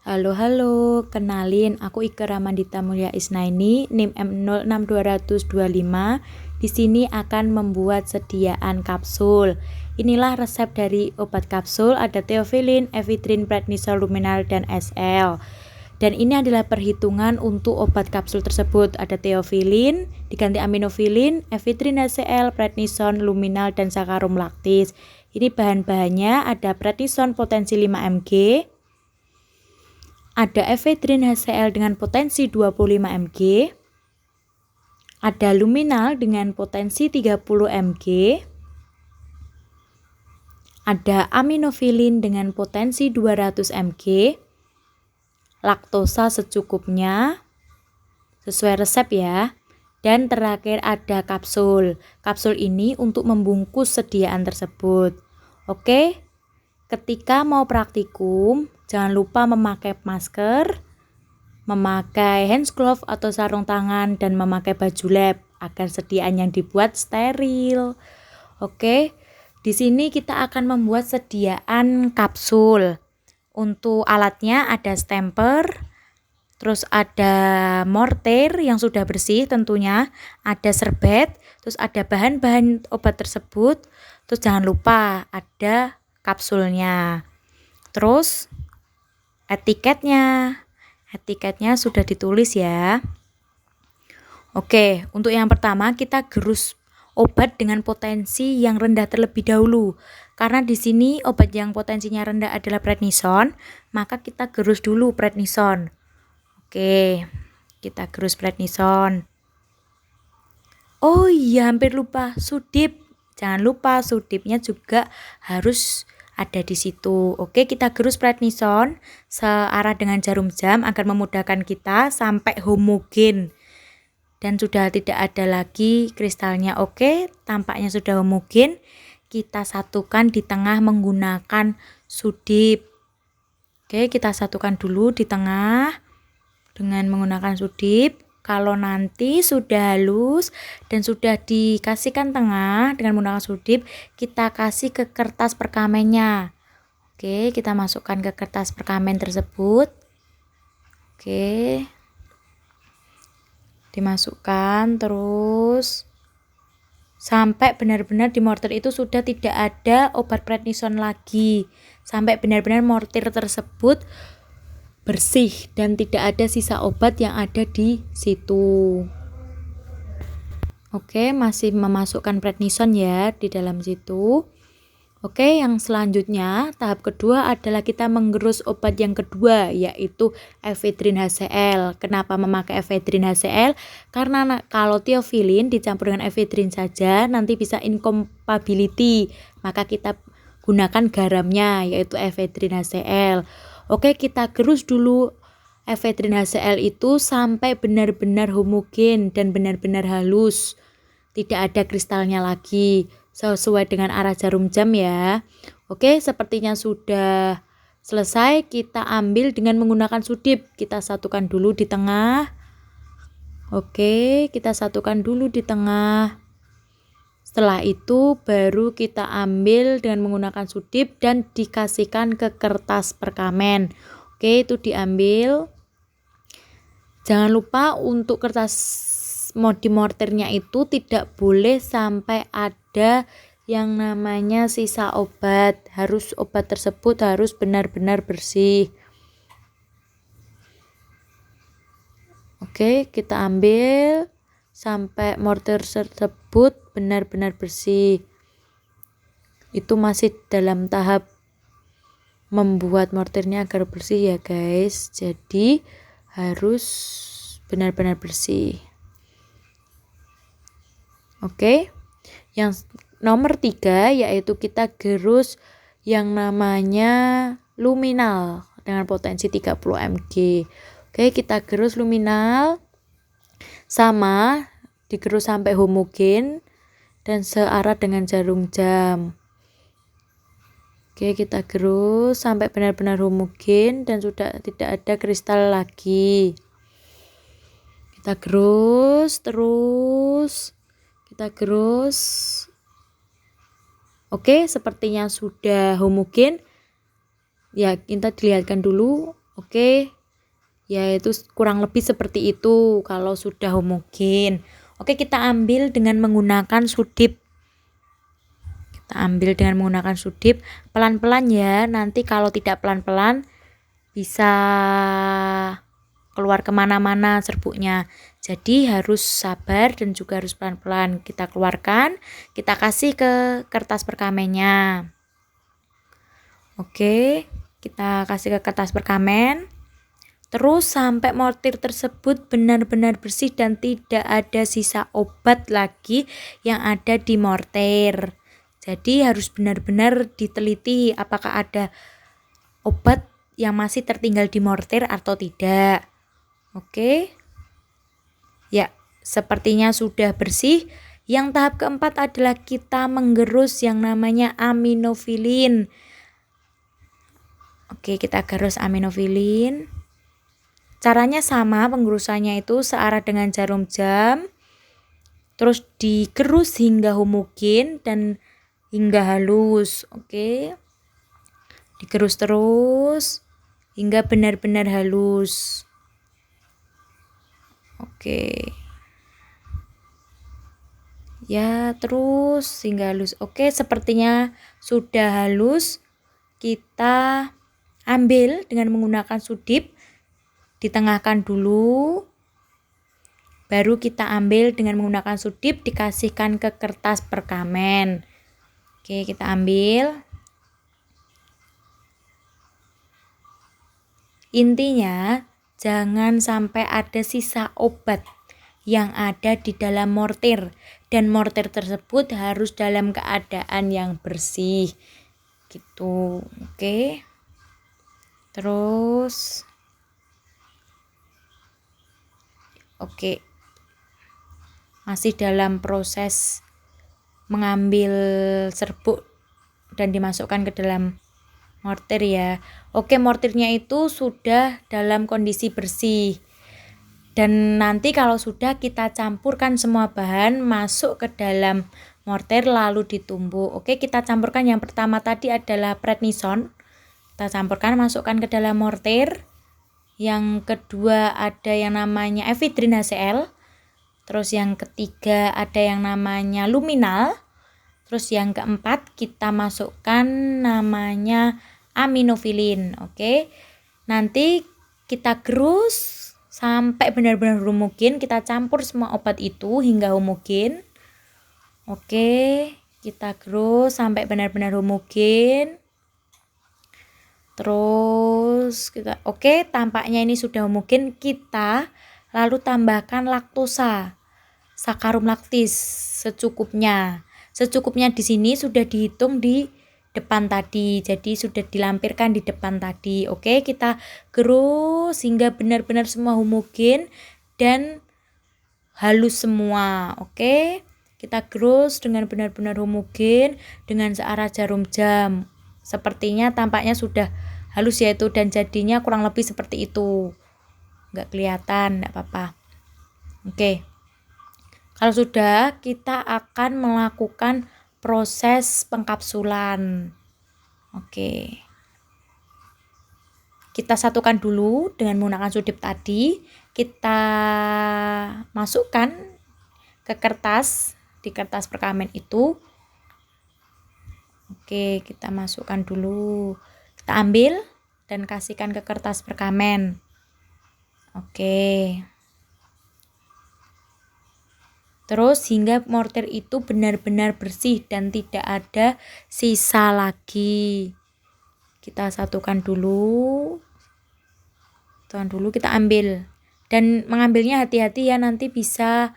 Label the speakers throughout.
Speaker 1: Halo, kenalin aku Ike Ramandita Mulya Isnaini, NIM M06225. Di sini akan membuat sediaan kapsul. Inilah resep dari obat kapsul, ada theophylline, ephedrine, prednisone, luminal, dan SL. Dan ini adalah perhitungan untuk obat kapsul tersebut. Ada theophylline, diganti aminofilin, ephedrine HCl, prednisone, luminal, dan saccharum lactis. Ini bahan-bahannya ada prednisone potensi 5 mg, ada ephedrine HCl dengan potensi 25 mg, ada luminal dengan potensi 30 mg, ada aminofilin dengan potensi 200 mg, laktosa secukupnya, sesuai resep ya. Dan terakhir ada kapsul. Kapsul ini untuk membungkus sediaan tersebut. Oke, ketika mau praktikum, jangan lupa memakai masker, memakai hand glove atau sarung tangan, dan memakai baju lab agar sediaan yang dibuat steril. Oke, di sini kita akan membuat sediaan kapsul. Untuk alatnya ada stemper, terus ada mortir yang sudah bersih tentunya, ada serbet, terus ada bahan-bahan obat tersebut, terus jangan lupa ada kapsulnya. Terus etiketnya sudah ditulis ya. Oke, untuk yang pertama kita gerus obat dengan potensi yang rendah terlebih dahulu. Karena di sini obat yang potensinya rendah adalah prednisone, maka kita gerus dulu prednisone. Oke, kita gerus prednisone. Oh iya, hampir lupa, sudip. Jangan lupa sudipnya juga harus ada di situ. Oke, kita gerus prednisone searah dengan jarum jam agar memudahkan kita sampai homogen. Dan sudah tidak ada lagi kristalnya. Oke, tampaknya sudah homogen. Kita satukan di tengah menggunakan sudip. Oke, kita satukan dulu di tengah dengan menggunakan sudip. Kalau nanti sudah halus dan sudah dikasihkan tengah dengan menggunakan sudip, kita kasih ke kertas perkamennya. Oke, kita masukkan ke kertas perkamen tersebut. Oke, dimasukkan terus sampai benar-benar di mortir itu sudah tidak ada obat prednisone lagi, sampai benar-benar mortir tersebut bersih dan tidak ada sisa obat yang ada di situ. Oke, masih memasukkan prednisone ya di dalam situ. Oke, yang selanjutnya tahap kedua adalah kita menggerus obat yang kedua, yaitu ephedrine HCl. Kenapa memakai ephedrine HCl? Karena kalau theophylline dicampur dengan ephedrine saja nanti bisa incompatibility, maka kita gunakan garamnya, yaitu ephedrine HCl. Oke, kita gerus dulu ephedrine HCl itu sampai benar-benar homogen dan benar-benar halus. Tidak ada kristalnya lagi, sesuai dengan arah jarum jam ya. Oke, sepertinya sudah selesai. Kita ambil dengan menggunakan sudip. Kita satukan dulu di tengah. Oke, kita satukan dulu di tengah. Setelah itu baru kita ambil dengan menggunakan sudip dan dikasihkan ke kertas perkamen. Oke, itu diambil. Jangan lupa untuk kertas di mortirnya itu tidak boleh sampai ada yang namanya sisa obat. Obat tersebut harus benar-benar bersih. Oke, kita ambil sampai mortir tersebut benar-benar bersih. Itu masih dalam tahap membuat mortirnya agar bersih ya guys. Jadi harus benar-benar bersih. Oke, yang nomor 3 yaitu kita gerus yang namanya luminal dengan potensi 30 mg. Oke, kita gerus luminal sama, digerus sampai homogen dan searah dengan jarum jam. Oke, kita gerus sampai benar-benar homogen dan sudah tidak ada kristal lagi. Kita gerus terus. Kita gerus. Oke, sepertinya sudah homogen. Ya, kita dilihatkan dulu Oke, yaitu kurang lebih seperti itu kalau sudah homogen. Oke, kita ambil dengan menggunakan sudip. Kita ambil dengan menggunakan sudip, pelan-pelan ya. Nanti kalau tidak pelan-pelan bisa keluar kemana-mana serbuknya. Jadi harus sabar dan juga harus pelan-pelan. Kita keluarkan, kita kasih ke kertas perkamennya. Oke, kita kasih ke kertas perkamen. Terus sampai mortir tersebut benar-benar bersih dan tidak ada sisa obat lagi yang ada di mortir. Jadi harus benar-benar diteliti apakah ada obat yang masih tertinggal di mortir atau tidak. Oke. Ya, sepertinya sudah bersih. Yang tahap keempat adalah kita menggerus yang namanya aminofilin. Oke, kita gerus aminofilin. Caranya sama, penggerusannya itu searah dengan jarum jam. Terus digerus hingga homogen dan hingga halus. Oke. Digerus terus hingga benar-benar halus. Oke. Ya, terus hingga halus. Oke, sepertinya sudah halus. Kita ambil dengan menggunakan sudip. Ditengahkan dulu. Baru kita ambil dengan menggunakan sudip, dikasihkan ke kertas perkamen. Oke, kita ambil. Intinya, jangan sampai ada sisa obat yang ada di dalam mortir. Dan mortir tersebut harus dalam keadaan yang bersih. Gitu, oke. Terus, oke. Masih dalam proses mengambil serbuk dan dimasukkan ke dalam mortir ya. Oke, mortirnya itu sudah dalam kondisi bersih. Dan nanti kalau sudah kita campurkan semua bahan masuk ke dalam mortir lalu ditumbuk. Oke, kita campurkan yang pertama tadi adalah prednison. Kita campurkan, masukkan ke dalam mortir. Yang kedua ada yang namanya ephedrine HCl. Terus yang ketiga ada yang namanya luminal. Terus yang keempat kita masukkan namanya aminofilin. Oke. Nanti kita gerus sampai benar-benar homogen. Kita campur semua obat itu hingga homogen. Oke, kita gerus sampai benar-benar homogen. Terus kita oke, tampaknya ini sudah homogen. Kita lalu tambahkan laktosa, sakarum laktis secukupnya. Secukupnya di sini sudah dihitung di depan tadi. Jadi sudah dilampirkan di depan tadi. Oke, kita gerus hingga benar-benar semua homogen dan halus semua. Oke. Kita gerus dengan benar-benar homogen dengan searah jarum jam. Sepertinya tampaknya sudah halus yaitu dan jadinya kurang lebih seperti itu. Enggak kelihatan, enggak apa-apa. Oke. Kalau sudah, kita akan melakukan proses pengkapsulan. Oke. Kita satukan dulu dengan menggunakan sudip tadi. Kita masukkan ke kertas, di kertas perkamen itu. Oke, kita masukkan dulu. Kita ambil dan kasihkan ke kertas perkamen. Oke. Terus hingga mortir itu benar-benar bersih dan tidak ada sisa lagi. Kita satukan dulu. Kita ambil. Dan mengambilnya hati-hati ya, nanti bisa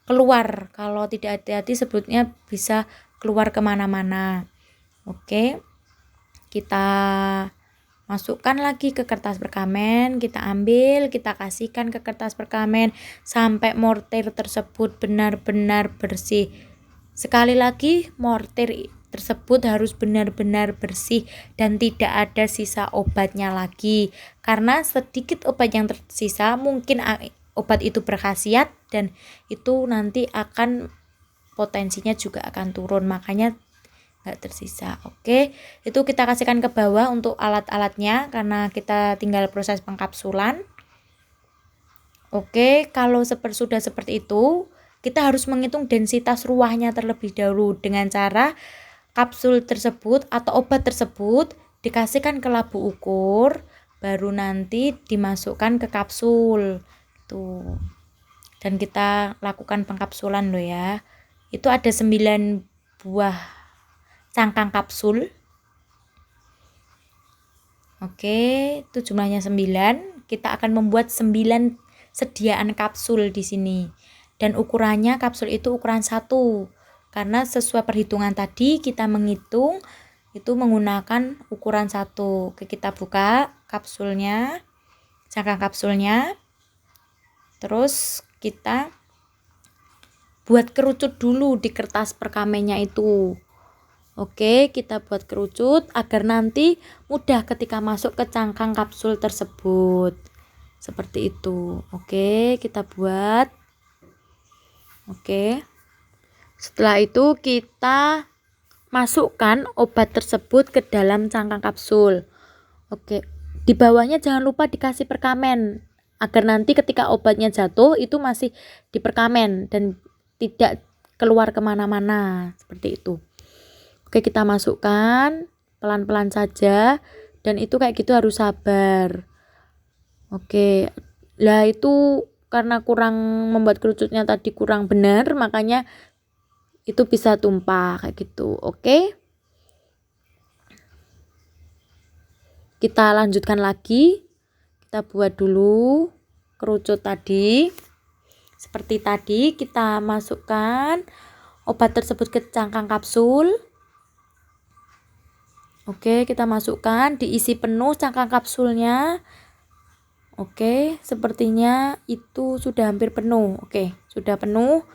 Speaker 1: keluar. Kalau tidak hati-hati sebetulnya bisa keluar kemana-mana. Oke. Kita masukkan lagi ke kertas perkamen, kita ambil, kita kasihkan ke kertas perkamen sampai mortir tersebut benar-benar bersih. Sekali lagi, mortir tersebut harus benar-benar bersih dan tidak ada sisa obatnya lagi. Karena sedikit obat yang tersisa mungkin obat itu berkhasiat dan itu nanti akan potensinya juga akan turun. Makanya nggak tersisa. Oke, itu kita kasihkan ke bawah untuk alat-alatnya karena kita tinggal proses pengkapsulan. Oke, kalau sudah seperti itu, kita harus menghitung densitas ruahnya terlebih dahulu dengan cara kapsul tersebut atau obat tersebut dikasihkan ke labu ukur, baru nanti dimasukkan ke kapsul. Tuh. Dan kita lakukan pengkapsulan loh ya. Itu ada 9 buah cangkang kapsul. Oke, itu jumlahnya 9. Kita akan membuat 9 sediaan kapsul di sini. Dan ukurannya kapsul itu ukuran 1. Karena sesuai perhitungan tadi kita menghitung itu menggunakan ukuran 1. Oke, kita buka kapsulnya, cangkang kapsulnya. Terus kita buat kerucut dulu di kertas perkamennya itu. Oke, kita buat kerucut agar nanti mudah ketika masuk ke cangkang kapsul tersebut. Seperti itu. Oke, kita buat. Oke. Setelah itu kita masukkan obat tersebut ke dalam cangkang kapsul. Oke. Di bawahnya jangan lupa dikasih perkamen agar nanti ketika obatnya jatuh itu masih di perkamen dan tidak keluar kemana-mana. Seperti itu. Oke, kita masukkan pelan-pelan saja dan itu kayak gitu harus sabar. Oke, lah itu karena kurang membuat kerucutnya tadi kurang benar, makanya itu bisa tumpah kayak gitu. Oke, kita lanjutkan lagi. Kita buat dulu kerucut tadi. Seperti tadi kita masukkan obat tersebut ke cangkang kapsul. Oke, kita masukkan, diisi penuh cangkang kapsulnya. Oke, sepertinya itu sudah hampir penuh. Oke, sudah penuh.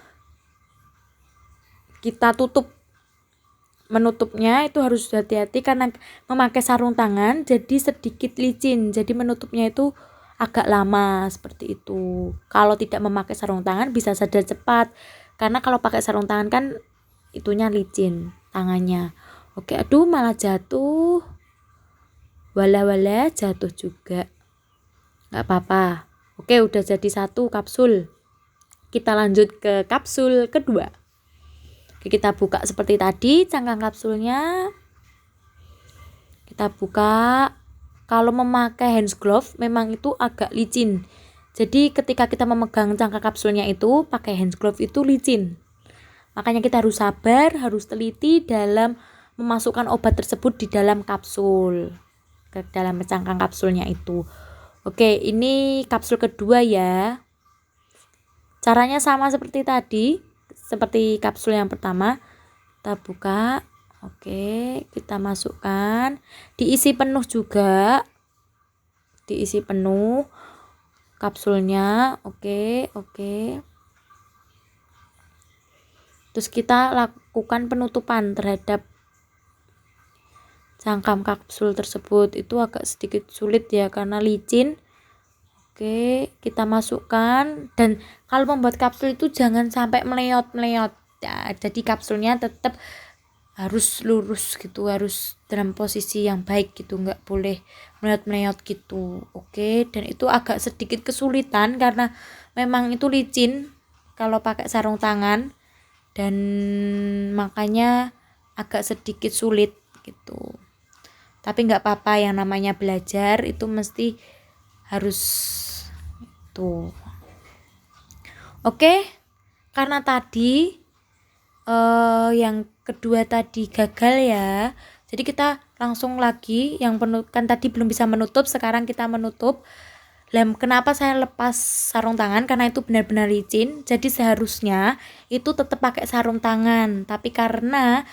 Speaker 1: Kita tutup. Menutupnya itu harus hati-hati karena memakai sarung tangan jadi sedikit licin. Jadi menutupnya itu agak lama seperti itu. Kalau tidak memakai sarung tangan bisa saja cepat. Karena kalau pakai sarung tangan kan itunya licin tangannya. Oke, aduh malah jatuh. Wala-wala jatuh juga. Nggak apa-apa. Oke, udah jadi 1 kapsul. Kita lanjut ke kapsul kedua. Oke, kita buka seperti tadi cangkang kapsulnya. Kita buka. Kalau memakai hand glove memang itu agak licin. Jadi ketika kita memegang cangkang kapsulnya itu pakai hand glove itu licin. Makanya kita harus sabar, harus teliti dalam memasukkan obat tersebut di dalam kapsul. Ke dalam cangkang kapsulnya itu. Oke, ini kapsul kedua ya. Caranya sama seperti tadi, seperti kapsul yang pertama. Kita buka. Oke, kita masukkan. Diisi penuh juga. Diisi penuh kapsulnya. Oke. Terus kita lakukan penutupan terhadap cangkang kapsul tersebut. Itu agak sedikit sulit ya karena licin. Oke, kita masukkan dan kalau membuat kapsul itu jangan sampai meleot-meleot ya, jadi kapsulnya tetap harus lurus gitu, harus dalam posisi yang baik gitu, nggak boleh meleot-meleot gitu. Oke, dan itu agak sedikit kesulitan karena memang itu licin kalau pakai sarung tangan dan makanya agak sedikit sulit gitu. Tapi nggak apa-apa, yang namanya belajar itu mesti harus tuh. Oke, karena tadi yang kedua tadi gagal ya. Jadi kita langsung lagi yang kan tadi belum bisa menutup, sekarang kita menutup. Kenapa saya lepas sarung tangan? Karena itu benar-benar licin. Jadi seharusnya itu tetap pakai sarung tangan, tapi karena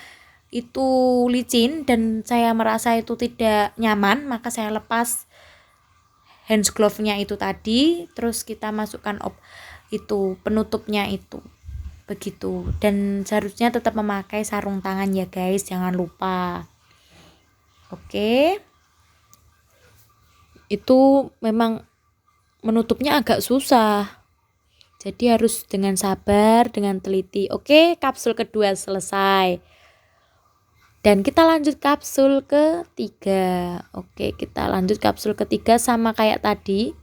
Speaker 1: itu licin dan saya merasa itu tidak nyaman, maka saya lepas hand glove-nya itu tadi, terus kita masukkan itu penutupnya itu begitu. Dan seharusnya tetap memakai sarung tangan ya guys, jangan lupa. Oke, itu memang menutupnya agak susah, jadi harus dengan sabar, dengan teliti. Oke, kapsul kedua selesai. Dan kita lanjut kapsul ketiga. Oke, kita lanjut kapsul ketiga sama kayak tadi.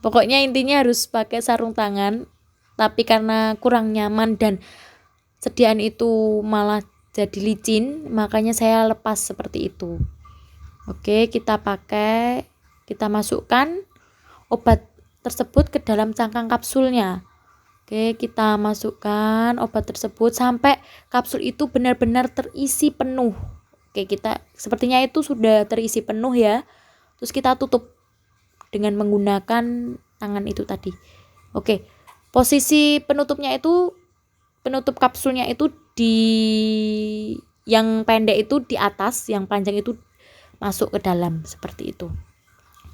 Speaker 1: Pokoknya intinya harus pakai sarung tangan. Tapi karena kurang nyaman dan sediaan itu malah jadi licin, makanya saya lepas seperti itu. Oke, kita masukkan obat tersebut ke dalam cangkang kapsulnya. Oke, kita masukkan obat tersebut sampai kapsul itu benar-benar terisi penuh. Oke, kita sepertinya itu sudah terisi penuh ya. Terus kita tutup dengan menggunakan tangan itu tadi. Oke, posisi penutup kapsulnya itu di yang pendek itu di atas, yang panjang itu masuk ke dalam seperti itu.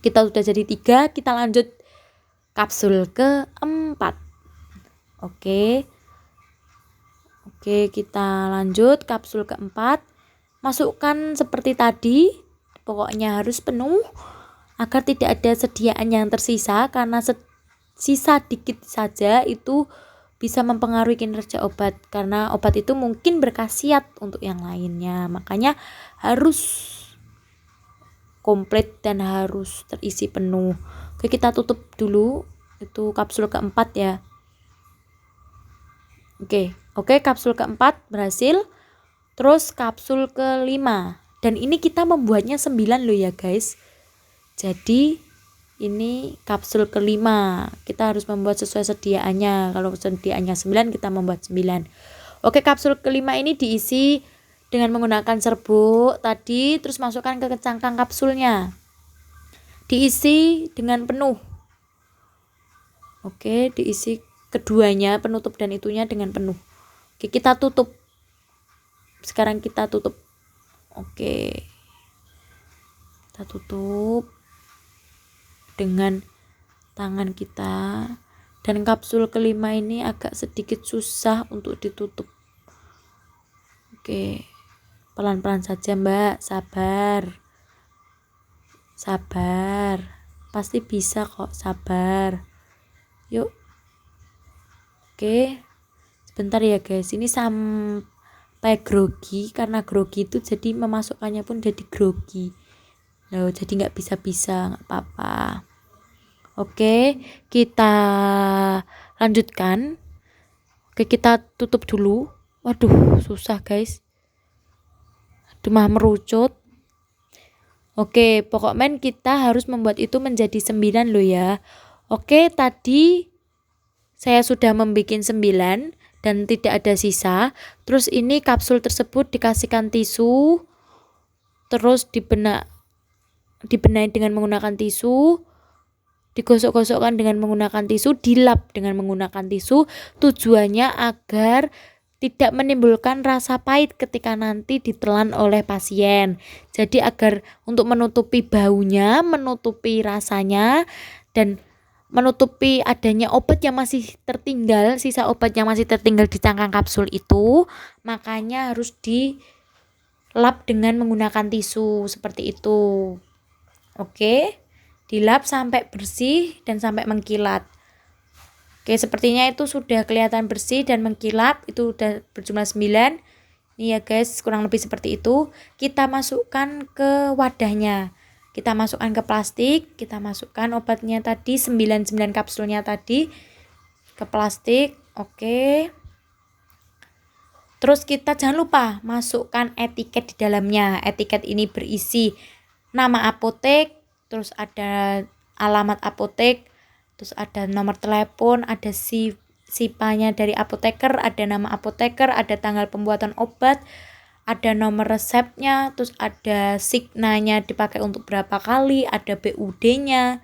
Speaker 1: Kita sudah jadi 3, kita lanjut kapsul keempat. Oke, kita lanjut kapsul keempat. Masukkan seperti tadi, pokoknya harus penuh agar tidak ada sediaan yang tersisa, karena sisa dikit saja itu bisa mempengaruhi kinerja obat, karena obat itu mungkin berkhasiat untuk yang lainnya, makanya harus komplit dan harus terisi penuh. Oke, kita tutup dulu itu kapsul keempat ya. Oke, kapsul keempat berhasil. Terus kapsul kelima, dan ini kita membuatnya 9 loh ya guys. Jadi ini kapsul kelima, kita harus membuat sesuai sediaannya. Kalau sediaannya 9, kita membuat 9. Oke, kapsul kelima ini diisi dengan menggunakan serbuk tadi, terus masukkan ke cangkang kapsulnya. Diisi dengan penuh. Oke, diisi keduanya, penutup dan itunya dengan penuh. Oke, kita tutup. Sekarang kita tutup. Oke, kita tutup dengan tangan kita. Dan kapsul kelima ini agak sedikit susah untuk ditutup. Oke, pelan-pelan saja Mbak, sabar, pasti bisa kok, sabar, yuk. Oke, sebentar ya guys, ini sampai grogi, karena grogi itu jadi memasukkannya pun jadi grogi loh, jadi nggak bisa, nggak apa-apa. Oke, kita lanjutkan. Oke, kita tutup dulu. Waduh, susah guys, mah merucut. Oke, pokoknya kita harus membuat itu menjadi 9 loh ya. Oke, tadi saya sudah membuat 9 dan tidak ada sisa. Terus ini kapsul tersebut dikasihkan tisu, terus dibenahi dengan menggunakan tisu, digosok-gosokkan dengan menggunakan tisu, dilap dengan menggunakan tisu. Tujuannya agar tidak menimbulkan rasa pahit ketika nanti ditelan oleh pasien. Jadi agar untuk menutupi baunya, menutupi rasanya, dan menutupi adanya obat yang masih tertinggal, sisa obat yang masih tertinggal di cangkang kapsul itu, makanya harus dilap dengan menggunakan tisu seperti itu. Oke, dilap sampai bersih dan sampai mengkilat. Oke, sepertinya itu sudah kelihatan bersih dan mengkilap, itu udah berjumlah 9. Ini ya guys, kurang lebih seperti itu. Kita masukkan ke wadahnya. Kita masukkan ke plastik, kita masukkan obatnya tadi, 9 kapsulnya tadi ke plastik. Oke. Terus kita jangan lupa masukkan etiket di dalamnya. Etiket ini berisi nama apotek, terus ada alamat apotek, terus ada nomor telepon, ada sipanya dari apoteker, ada nama apoteker, ada tanggal pembuatan obat, ada nomor resepnya, terus ada signanya dipakai untuk berapa kali, ada BUD-nya,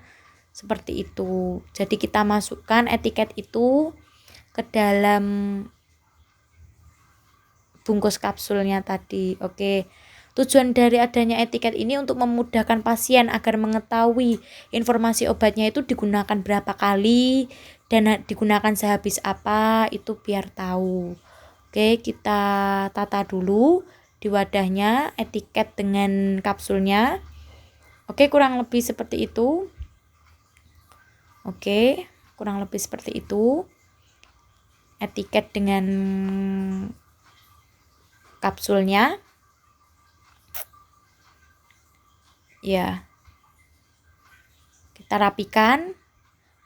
Speaker 1: seperti itu. Jadi kita masukkan etiket itu ke dalam bungkus kapsulnya tadi. Oke. Tujuan dari adanya etiket ini untuk memudahkan pasien agar mengetahui informasi obatnya itu digunakan berapa kali dan digunakan sehabis apa, itu biar tahu. Oke, kita tata dulu di wadahnya etiket dengan kapsulnya. Oke, kurang lebih seperti itu. Oke, kurang lebih seperti itu. Etiket dengan kapsulnya. Ya, kita rapikan.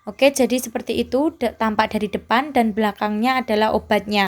Speaker 1: Oke, jadi seperti itu tampak dari depan dan belakangnya adalah obatnya.